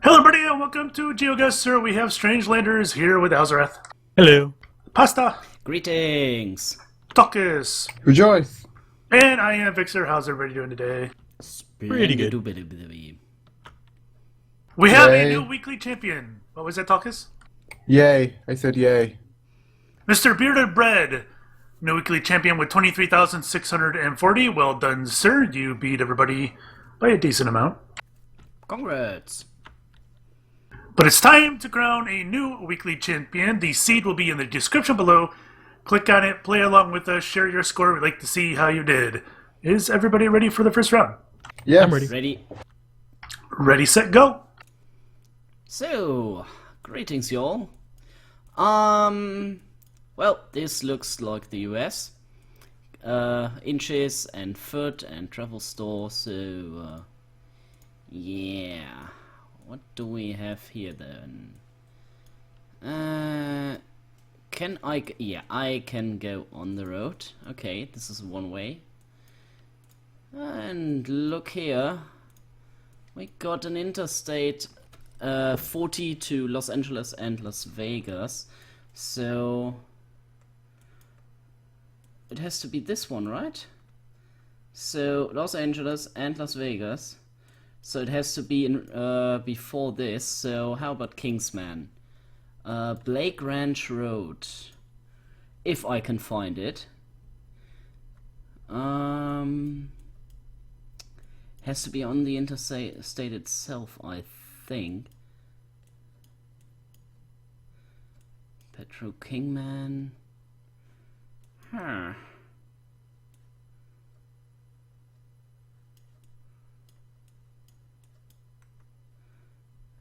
Hello, everybody, and welcome to GeoGuessr. We have Strangelanders here with Alzarath, Hello. Pasta, Greetings! Tokus, Rejoice! and I am Vixer. How's everybody doing today? Pretty good. We have a Yay. new weekly champion. What was that, Tokus? Yay. I said yay. Mr. Bearded Bread, new weekly champion with 23,640. Well done, sir. You beat everybody by a decent amount. Congrats! But it's time to crown a new weekly champion. The seed will be in the description below. Click on it, play along with us, share your score. We'd like to see how you did. Is everybody ready for the first round? Yes. I'm ready. Ready? Ready, set, go. So, greetings y'all. Well, this looks like the US. Inches and foot and travel store, so, yeah. What do we have here then? Can I... Yeah, I can go on the road. Okay, this is one way. And look here. We got an interstate 40 to Los Angeles and Las Vegas. So... it has to be this one, right? So, Los Angeles and Las Vegas. So it has to be in, before this, so how about Kingsman? Blake Ranch Road. If I can find it. Has to be on the interstate itself, I think. Petro Kingman. Huh.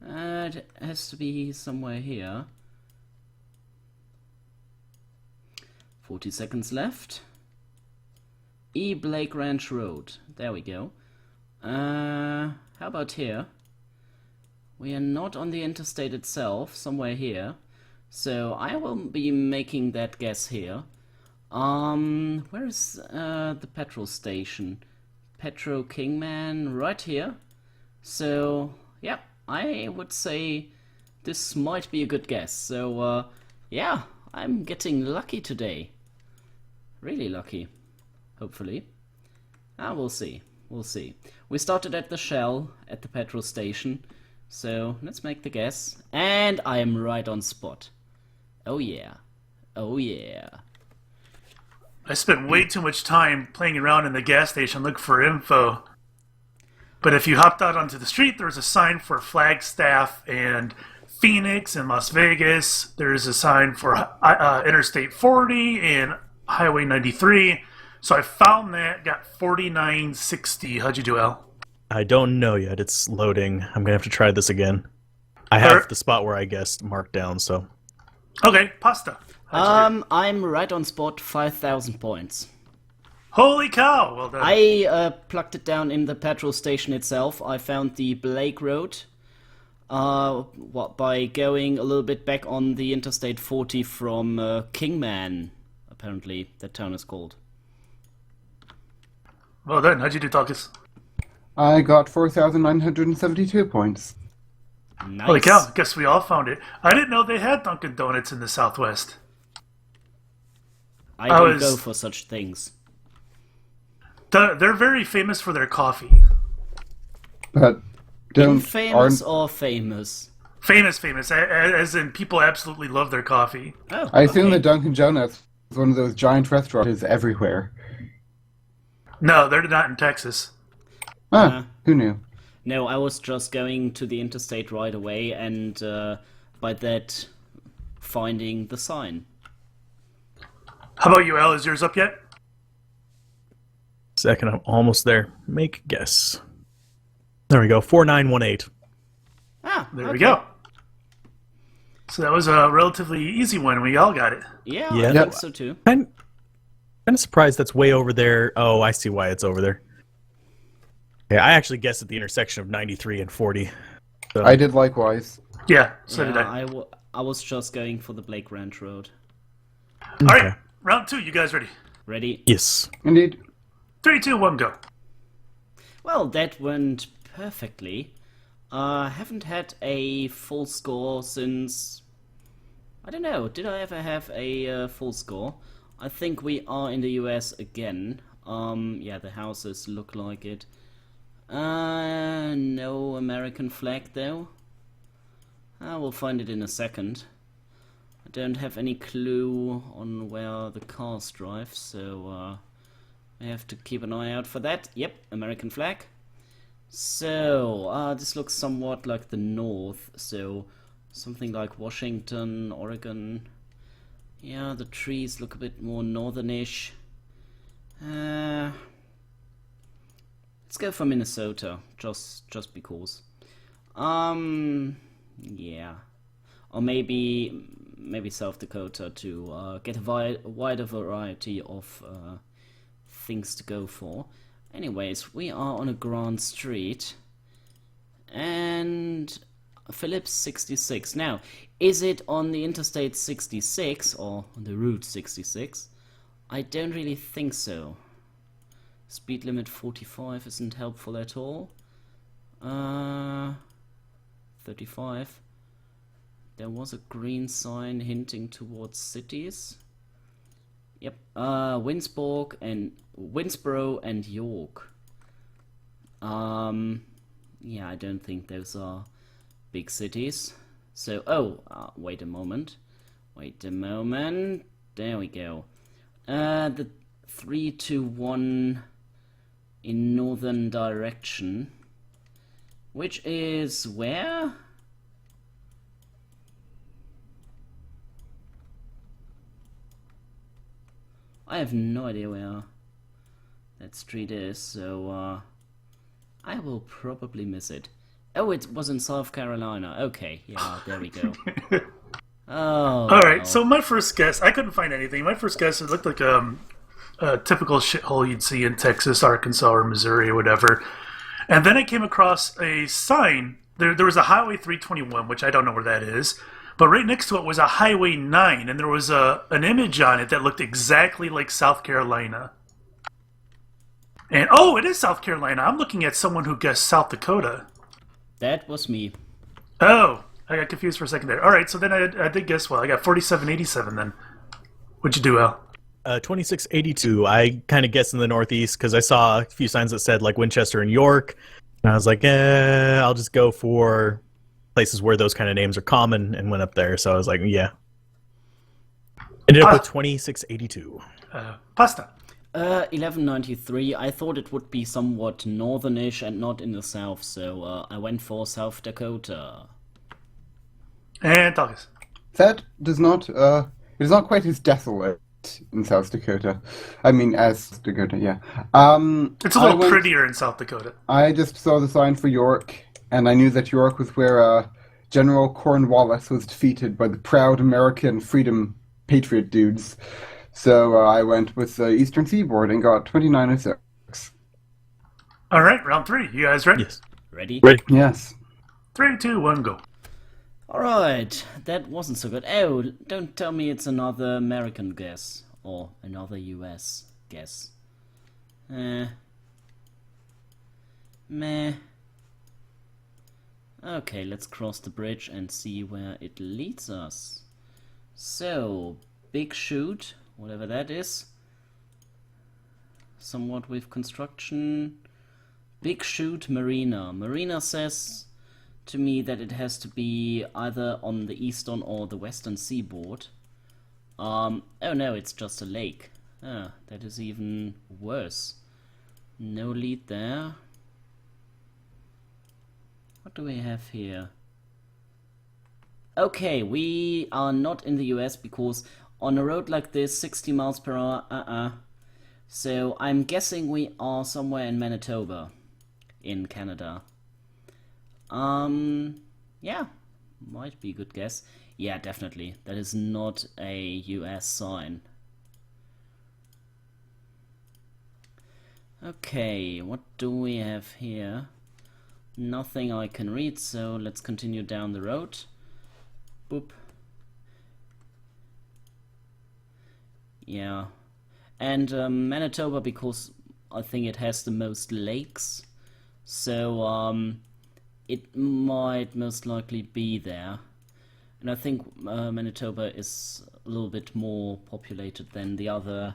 It has to be somewhere here. 40 seconds left. E. Blake Ranch Road. There we go. How about here? We are not on the interstate itself, somewhere here. So I will be making that guess here. Where is the petrol station? Petro Kingman, right here. So, yeah. I would say this might be a good guess. So, yeah, I'm getting lucky today. Really lucky. Hopefully. We'll see. We'll see. We started at the Shell, at the petrol station. So, let's make the guess. And I am right on spot. Oh yeah. Oh yeah. I spent way too much time playing around in the gas station looking for info. But if you hopped out onto the street, there was a sign for Flagstaff and Phoenix and Las Vegas. There's a sign for Interstate 40 and Highway 93. So I found that, got 4960. How'd you do, Al? I don't know yet. It's loading. I'm gonna have to try this again. I have the spot where I guessed marked down, so. Okay, Pasta. How'd you do? I'm right on spot, 5,000 points. Holy cow! Well done. I plugged it down in the petrol station itself. I found the Blake Road by going a little bit back on the Interstate 40 from Kingman, apparently that town is called. Well done. How'd you do, Tokus? I got 4,972 points. Nice. Holy cow! Guess we all found it. I didn't know they had Dunkin' Donuts in the Southwest. I don't go for such things. They're very famous for their coffee. But don't Infamous aren't or famous? Famous, as in people absolutely love their coffee. Oh, I assume okay. that Dunkin' Donuts is one of those giant restaurants everywhere. No, they're not in Texas. Who knew? No, I was just going to the interstate right away and by that finding the sign. How about you, Al? Is yours up yet? Second, I'm almost there. Make a guess. There we go. 4918. There we okay. go. So that was a relatively easy one. We all got it. Yeah, Yeah. I think so too. I'm kind of surprised that's way over there. Oh, I see why it's over there. Yeah, I actually guessed at the intersection of 93 and 40. So. I did likewise. Yeah, so did I. I was just going for the Blake Ranch Road. All right, Okay. round two. You guys ready? Ready? Yes. Indeed. 3, 2, 1, go. Well, that went perfectly. Haven't had a full score since... I don't know, did I ever have a full score? I think we are in the US again. Yeah, the houses look like it. No American flag though. We'll find it in a second. I don't have any clue on where the cars drive, so I have to keep an eye out for that. Yep, American flag. So, this looks somewhat like the north, so something like Washington, Oregon. Yeah, the trees look a bit more northernish. Let's go for Minnesota, just because. Yeah. Or maybe South Dakota to get a wider variety of things to go for. Anyways, we are on a grand street, and Phillips 66. Now, is it on the Interstate 66 or on the Route 66? I don't really think so. Speed limit 45 isn't helpful at all. 35. There was a green sign hinting towards cities. Yep, Winsboro and York. Yeah, I don't think those are big cities. So, wait a moment. There we go. The 321 in northern direction, which is where? I have no idea where that street is, so I will probably miss it. Oh, it was in South Carolina. Okay, yeah, there we go. Oh. Alright, so my first guess, I couldn't find anything. My first guess, it looked like a typical shithole you'd see in Texas, Arkansas, or Missouri, or whatever. And then I came across a sign. There was a Highway 321, which I don't know where that is. But right next to it was a Highway 9, and there was an image on it that looked exactly like South Carolina. And, oh, it is South Carolina. I'm looking at someone who guessed South Dakota. That was me. Oh, I got confused for a second there. All right, so then I did guess well. I got 4787 then. What'd you do, Al? 2682. I kind of guessed in the Northeast because I saw a few signs that said like Winchester and York. And I was like, I'll just go for places where those kind of names are common and went up there. So I was like, yeah. Ended up with 2682. Pasta. 1193. I thought it would be somewhat northernish and not in the south, so I went for South Dakota. And Douglas. That does not, it is not quite as desolate in South Dakota. I mean, as Dakota, yeah. It's a little prettier in South Dakota. I just saw the sign for York, and I knew that York was where General Cornwallis was defeated by the proud American freedom patriot dudes. So I went with the Eastern Seaboard and got 2906. All right, round 3. You guys ready? Yes. Ready? Ready. Yes. 3, 2, 1, go. Alright, that wasn't so good. Oh, don't tell me it's another American guess. Or another US guess. Meh. Okay, let's cross the bridge and see where it leads us. So, Big Shoot, whatever that is. Somewhat with construction. Big Shoot Marina. Marina says to me that it has to be either on the eastern or the western seaboard. Oh no, it's just a lake. That is even worse. No lead there. What do we have here? Okay, we are not in the US because on a road like this, 60 miles per hour, So I'm guessing we are somewhere in Manitoba, in Canada. Yeah, might be a good guess. Yeah, definitely. That is not a US sign. Okay, what do we have here? Nothing I can read, so let's continue down the road. Boop. Yeah. And Manitoba, because I think it has the most lakes. So, it might most likely be there. And I think Manitoba is a little bit more populated than the other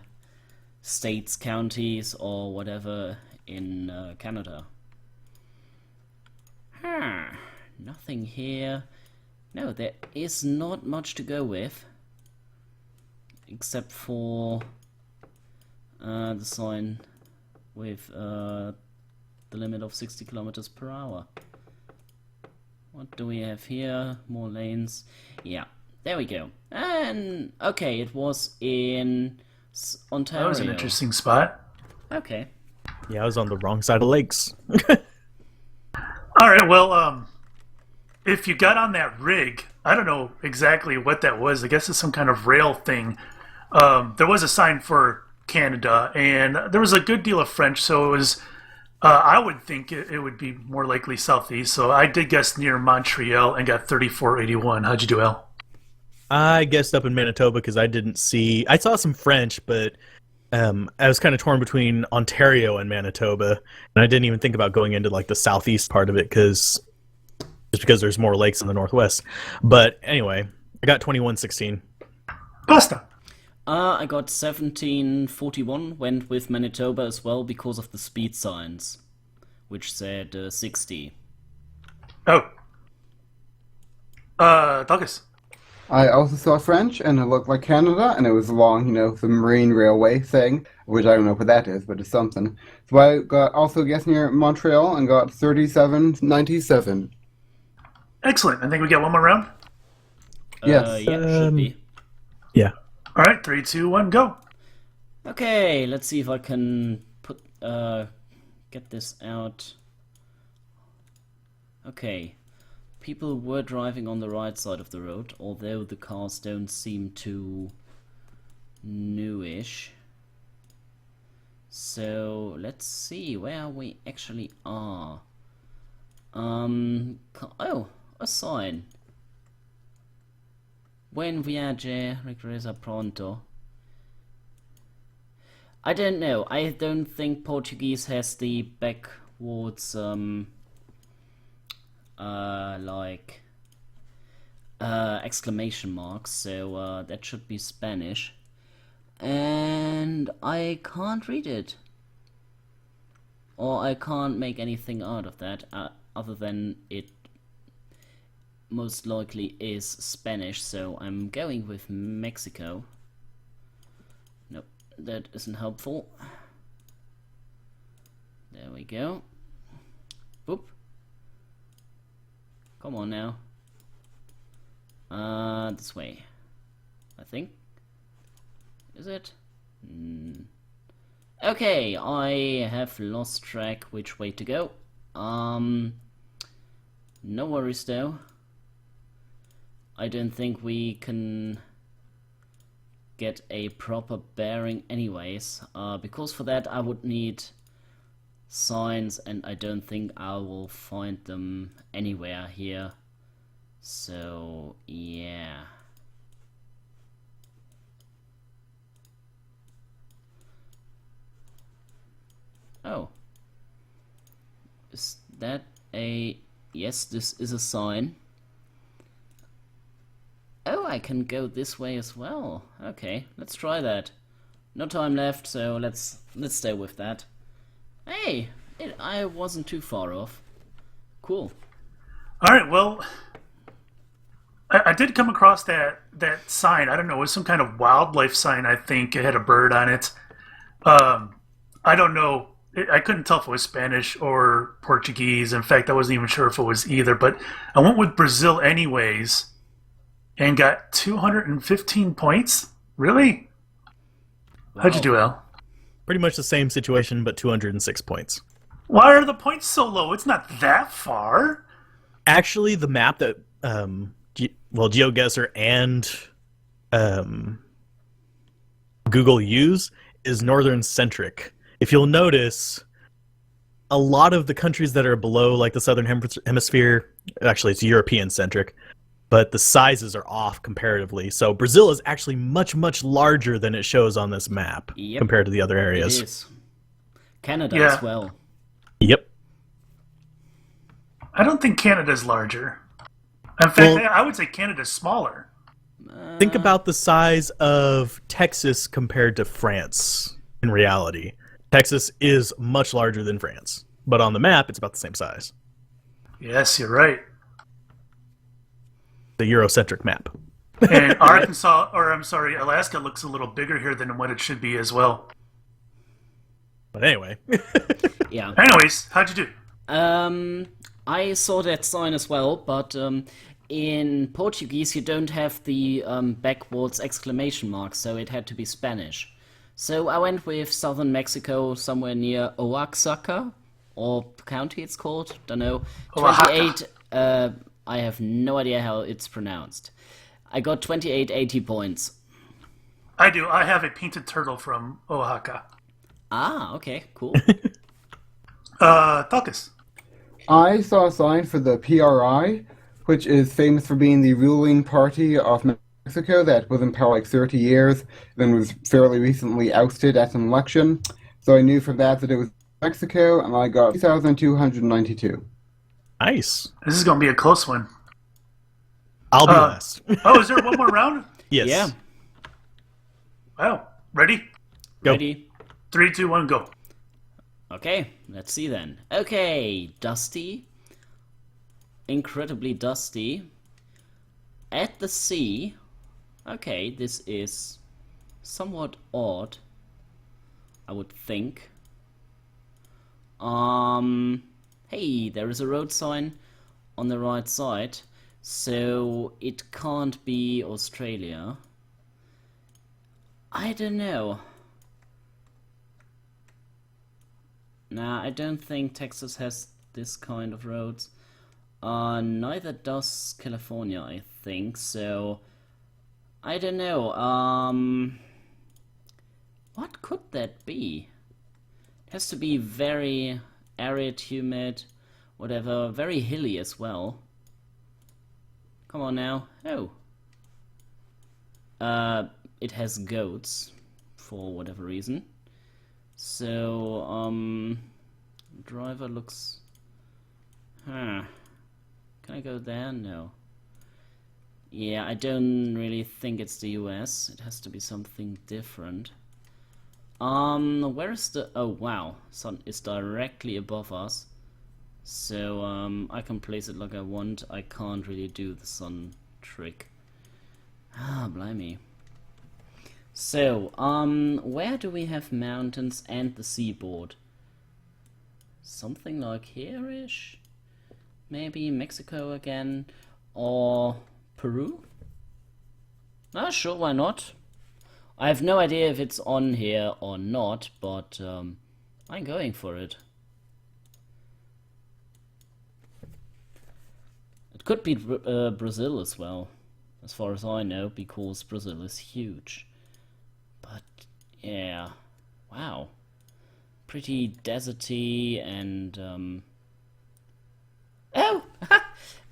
states, counties, or whatever in Canada. Nothing here. No, there is not much to go with. Except for the sign with the limit of 60 kilometers per hour. What do we have here? More lanes. Yeah, there we go. And okay, it was in Ontario. That was an interesting spot. Okay. Yeah, I was on the wrong side of lakes. All right, well, if you got on that rig, I don't know exactly what that was. I guess it's some kind of rail thing. There was a sign for Canada, and there was a good deal of French, so it was, I would think it would be more likely southeast. So I did guess near Montreal and got 3481. How'd you do, Al? I guessed up in Manitoba because I saw some French, but I was kind of torn between Ontario and Manitoba, and I didn't even think about going into like the southeast part of it just because there's more lakes in the northwest. But anyway, I got 2116. Basta. I got 1741, went with Manitoba as well because of the speed signs, which said 60. Oh. Douglas. I also saw French, and it looked like Canada, and it was along, the Marine Railway thing, which I don't know what that is, but it's something. So I got also guessed near Montreal and got 3797. Excellent. I think we get one more round. Yes. Yeah, should be. Yeah. All right, 3, 2, 1, go. Okay, let's see if I can get this out. Okay. People were driving on the right side of the road, although the cars don't seem too newish. So let's see where we actually are. Oh, a sign. Buen viaje, regresa pronto. I don't know. I don't think Portuguese has the backwards exclamation marks, so that should be Spanish. And I can't read it. Or I can't make anything out of that, other than it most likely is Spanish, so I'm going with Mexico. Nope, that isn't helpful. There we go. Boop. Come on now. This way. I think. Is it? Okay, I have lost track which way to go. No worries though. I don't think we can get a proper bearing anyways, because for that I would need signs, and I don't think I will find them anywhere here. So, yeah. Oh. Is that a... Yes, this is a sign. Oh, I can go this way as well. Okay, let's try that. No time left, so let's stay with that. Hey, I wasn't too far off. Cool. All right, well, I did come across that sign. I don't know, it was some kind of wildlife sign, I think. It had a bird on it. I don't know. I couldn't tell if it was Spanish or Portuguese. In fact, I wasn't even sure if it was either. But I went with Brazil anyways and got 215 points. Really? Wow. How'd you do, Al? Pretty much the same situation, but 206 points. Why are the points so low? It's not that far. Actually, the map that GeoGuessr and Google use is northern centric. If you'll notice, a lot of the countries that are below, like the southern hemisphere, actually it's European centric, but the sizes are off comparatively. So Brazil is actually much, much larger than it shows on this map compared to the other areas. It is. Canada Yeah. as well. Yep. I don't think Canada's larger. In fact, Well- I would say Canada's smaller. Think about the size of Texas compared to France. In reality, Texas is much larger than France, but on the map, it's about the same size. Yes, you're right. The Eurocentric map. And Alaska looks a little bigger here than what it should be as well. But anyway, Yeah. Anyways, how'd you do? I saw that sign as well, but in Portuguese you don't have the backwards exclamation mark, so it had to be Spanish. So I went with southern Mexico, somewhere near Oaxaca, or county it's called, don't know. Oaxaca. 28, I have no idea how it's pronounced. I got 2880 points. I do. I have a painted turtle from Oaxaca. Ah, okay, cool. Talkus. I saw a sign for the PRI, which is famous for being the ruling party of Mexico that was in power like 30 years, then was fairly recently ousted at an election. So I knew from that it was Mexico, and I got 2,292. nice. This is going to be a close one. I'll be last. Oh, is there one more round? Yes. Yeah, Wow. Ready? Go. ready? 3, 2, 1, go. Okay, let's see then. Okay, dusty. Incredibly dusty. At the sea. Okay, this is somewhat odd, I would think. Hey, there is a road sign on the right side, so it can't be Australia. I don't know. Nah, I don't think Texas has this kind of roads. Neither does California, I think, so I don't know. What could that be? It has to be very arid, humid, whatever, very hilly as well. Come on now. Oh. It has goats, for whatever reason. So, driver looks... Huh. Can I go there? No. Yeah, I don't really think it's the US. It has to be something different. Where is the... Oh, wow. Sun is directly above us. So, I can place it like I want. I can't really do the sun trick. Ah, blimey. So, where do we have mountains and the seaboard? Something like here-ish? Maybe Mexico again? Or Peru? Ah, sure, why not? I have no idea if it's on here or not, but I'm going for it. It could be Brazil as well, as far as I know, because Brazil is huge. But, yeah, wow. Pretty deserty and, Oh!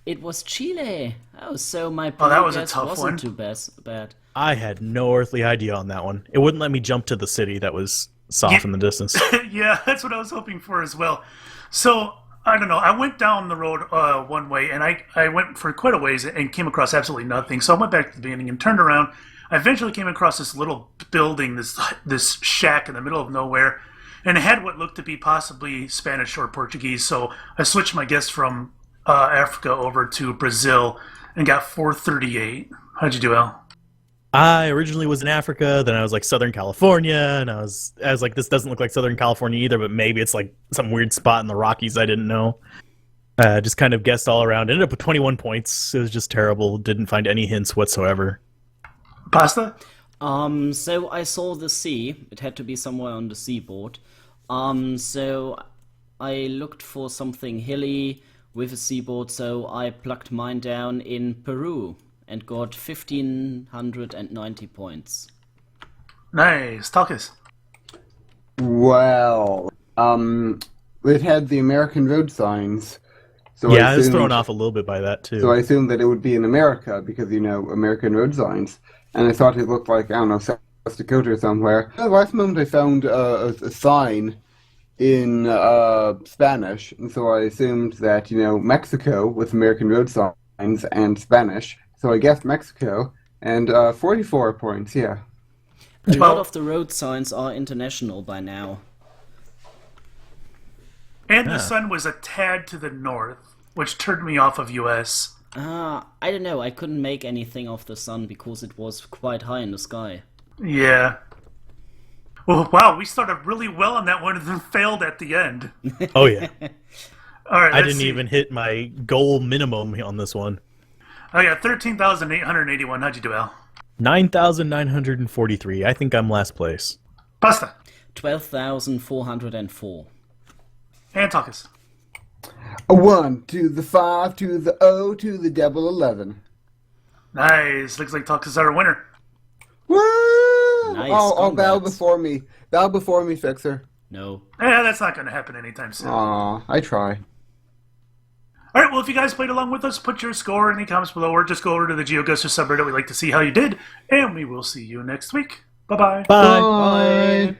It was Chile! Oh, so my that was a guess tough wasn't one. too bad. I had no earthly idea on that one. It wouldn't let me jump to the city that was off in the distance. Yeah, that's what I was hoping for as well. So, I don't know. I went down the road one way, and I went for quite a ways and came across absolutely nothing. So I went back to the beginning and turned around. I eventually came across this little building, this shack in the middle of nowhere, and it had what looked to be possibly Spanish or Portuguese. So I switched my guess from Africa over to Brazil and got 438. How'd you do, Al? I originally was in Africa, then I was like Southern California, and I was like, this doesn't look like Southern California either, but maybe it's like some weird spot in the Rockies I didn't know. Just kind of guessed all around. Ended up with 21 points. It was just terrible. Didn't find any hints whatsoever. Pasta? So I saw the sea. It had to be somewhere on the seaboard. So I looked for something hilly with a seaboard, so I plucked mine down in Peru and got 1,590 points. Nice. Talkus. Well, it had the American road signs. So Yeah, I was thrown off a little bit by that, too. So I assumed that it would be in America because, American road signs. And I thought it looked like, I don't know, South Dakota or somewhere. At the last moment I found a sign in Spanish, and so I assumed that, Mexico with American road signs and Spanish. So I guessed Mexico, and 44 points, yeah. A lot Well- of the road signs are international by now. And the sun was a tad to the north, which turned me off of US. I don't know, I couldn't make anything of the sun because it was quite high in the sky. Yeah. Well, wow, we started really well on that one and then failed at the end. Oh yeah. All right, I let's didn't see. even hit my goal minimum on this one. I got 13,881. How'd you do, Al? 9,943. I think I'm last place. Pasta. 12,404. And Talkus. A 1 to the 5 to the O to the double 11. Nice. Looks like Talkus is our winner. Woo! Nice, Oh, bow congrats. before me. Bow before me, Fixer. No. Yeah, that's not going to happen anytime soon. Aw, I try. All right, well, if you guys played along with us, put your score in the comments below or just go over to the GeoGuessr subreddit. We'd like to see how you did, and we will see you next week. Bye-bye. Bye. Bye.